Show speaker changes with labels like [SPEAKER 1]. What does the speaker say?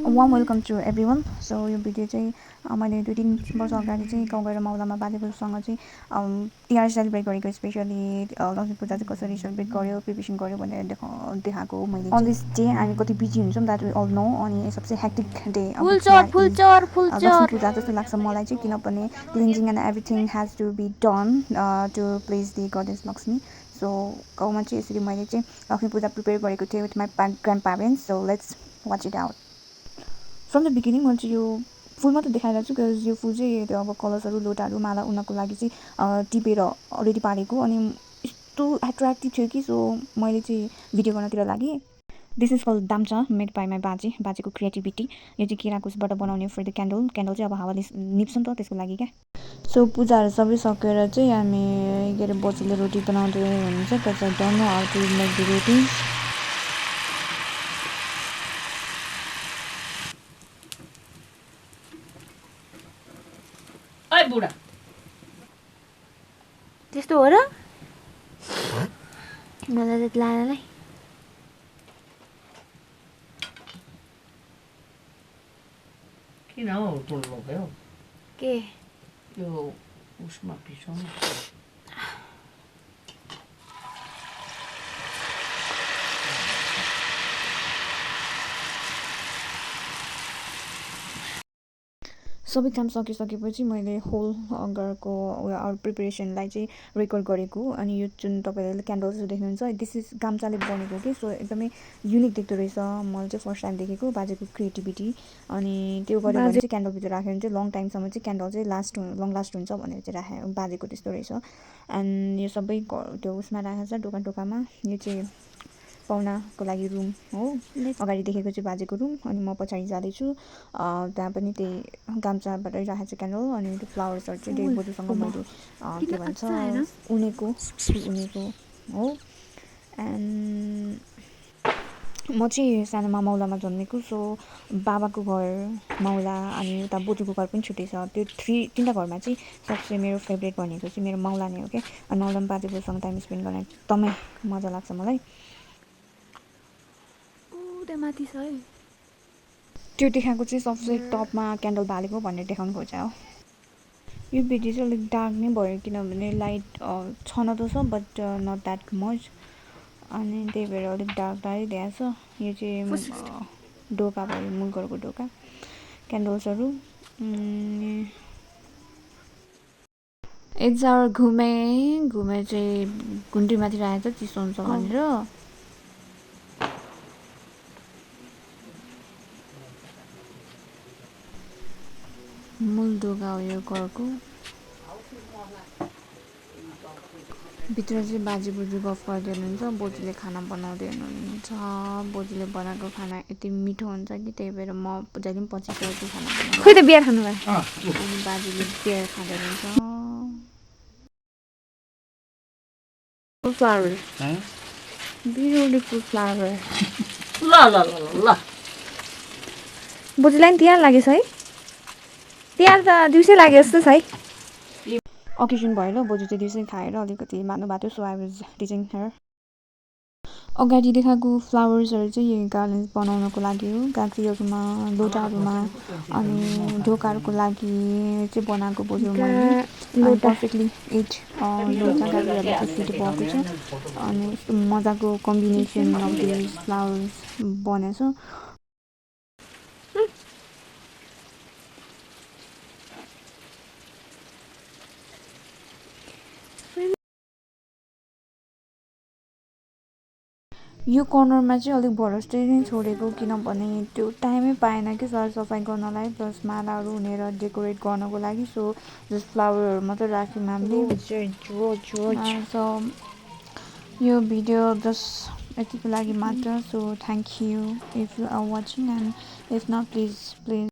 [SPEAKER 1] Warm welcome to everyone. So यो video चाहिँ मैले 2-3 वर्ष अगाडि चाहिँ गाउँ गएर मावलामा बाजेबोजूसँग चाहिँ तिहार सेलिब्रेट गरेको, स्पेसली लक्ष्मी पूजा चाहिँ कसरी सेलिब्रेट गर्यो, प्रिपरेसन गर्यो भनेर देखाएको हो मैले अन दिस डे। हामी कति बिजी हुन्छौँ द्याट वी अल नो। अनि सबसे हेक्टिक डे अब लक्ष्मी पूजा जस्तो लाग्छ मलाई चाहिँ, किनभने cleansing and everything has to be done to place the goddess Lakshmi. So गाउँमा चाहिँ यसरी मैले चाहिँ लक्ष्मी पूजा प्रिपेयर गरेको थिएँ with my grand parents. So let's watch it out. From the beginning मैले चाहिँ यो फुल मात्रै देखाइरहेको छु, बिकज यो फुल चाहिँ त्यो अब कलर्सहरू, लोटाहरू, माला उनीहरूको लागि चाहिँ टिपेर अलरेडी पारेको, अनि यस्तो एट्र्याक्टिभ थियो कि सो मैले चाहिँ भिडियो गर्नतिर लागेँ। दिस इज कल दाम्चा, मेड बाई माई बाजेको क्रिएटिभिटी। यो चाहिँ केराको उसबाट बनाउने फर द क्यान्डल चाहिँ अब हावाले निप्छ नि त, त्यसको लागि क्या। सो पूजाहरू सबै सकेर चाहिँ हामी के अरे बजूले रोटी बनाउँदै हुनुहुन्छ, but I don't know how to make the roti.
[SPEAKER 2] बुढा
[SPEAKER 3] त्यस्तो हो र? मलाई त लाग्दैन।
[SPEAKER 2] किन हौ टोल्नु भयो?
[SPEAKER 3] के
[SPEAKER 2] यो उसमा पिसाउनु।
[SPEAKER 1] सबै काम सकिसकेपछि मैले होल घरको अरू प्रिपेरेसनलाई चाहिँ रेकर्ड गरेको। अनि यो जुन तपाईँहरूले क्यान्डल्सहरू देख्नुहुन्छ, दिस इज गाम्चाले बनेको कि, सो एकदमै युनिक देख्दो रहेछ। मैले चाहिँ फर्स्ट टाइम देखेको बाजेको क्रिएटिभिटी। अनि त्यो गऱ्यो भने चाहिँ क्यान्डलभित्र राख्यो भने चाहिँ लङ टाइमसम्म चाहिँ क्यान्डल चाहिँ लङ लास्ट हुन्छ भनेर चाहिँ राखेँ बाजेको, त्यस्तो रहेछ। एन्ड यो सबै त्यो उसमा राखेको छ ढोकामा। यो चाहिँ पाहुनाको लागि रुम हो, अगाडि देखेको चाहिँ बाजेको रुम, अनि म पछाडि जाँदैछु। त्यहाँ पनि त्यही गाम्चाबाटै राखेको छ क्यान्डल। अनि त्यो फ्लावर्सहरू चाहिँ डेढ बोजूसँग मैले के भन्छ उनेको हो। एन्ड म चाहिँ सानोमा मावलामा जन्मेको, सो बाबाको घर मावला अनि उता बोजूको घर पनि छुट्टै छ। त्यो तिनवटा घरमा चाहिँ सबसे मेरो फेभरेट भनेको चाहिँ मेरो मावला नै हो क्या। अनि मावलामा बाजेबोजूसँग टाइम स्पेन्ड गर्न एकदमै मजा लाग्छ मलाई।
[SPEAKER 3] माथि छ है,
[SPEAKER 1] त्यो देखाएको चाहिँ सबसे टपमा क्यान्डल बालेको भनेर देखाउनु खोजेको हो। यो भिडियो चाहिँ अलिक डार्क नै भयो, किनभने लाइट छन त छ बट नट द्याट मच, अनि त्यही भएर अलिक डार्क देखाएको छ। यो चाहिँ ढोका भयो, मूल घरको ढोका, क्यान्डल्सहरू। इट्स आवर घुमे चाहिँ घुन्टीमाथि राखेको छ चिसो हुन्छ भनेर। मूल ढोका हो यो घरको। भित्र चाहिँ बाजे बोजू गफ गर्दै हुनुहुन्छ, बोजूले खाना बनाउँदै हुनुहुन्छ। बोजूले बनाएको खाना यति मिठो हुन्छ कि, त्यही भएर म जहिले पनि पछि गर्छु खाना बनाउनु।
[SPEAKER 3] खोइ त बियर खानु भयो।
[SPEAKER 1] अनि बाजेले बियर खाँदै हुनुहुन्छ।
[SPEAKER 3] Flower beautiful flower.
[SPEAKER 2] ल ल ल ल
[SPEAKER 3] बोजूलाई नि तिहार लागेछ है? तिहार त दिउँसै लाग्यो जस्तो छ है।
[SPEAKER 1] अकेजन भएर बोजू चाहिँ दिउँसै खाएर अलिकति मान्नु भएको थियो, सो आई वाज टिचिङ हर। अगाडि देखाएको फ्लावर्सहरू चाहिँ यो गार्डन बनाउनको लागि हो, गाग्रीहरूमा, लोटाहरूमा, अनि ढोकाहरूको लागि चाहिँ बनाएको बोजू मैले। अनि पर्फेक्टली 8 लोटा गाग्रीहरूलाई चाहिँ फिट भएको छ। अनि यस्तो मजाको कम्बिनेसन अफ दिस फ्लावर्स बनेछ। यो कर्नरमा चाहिँ अलिक भरोस्टै नै छोडेको, किनभने त्यो टाइमै पाएन कि सरसफाइ गर्नलाई, प्लस मालाहरू हुनेर डेकोरेट गर्नको लागि। सो जस्ट फ्लावरहरू मात्रै राख्यौँ हामीले। सो यो भिडियो जस्ट यतिको लागि मात्र। So thank you if you are watching, and if not please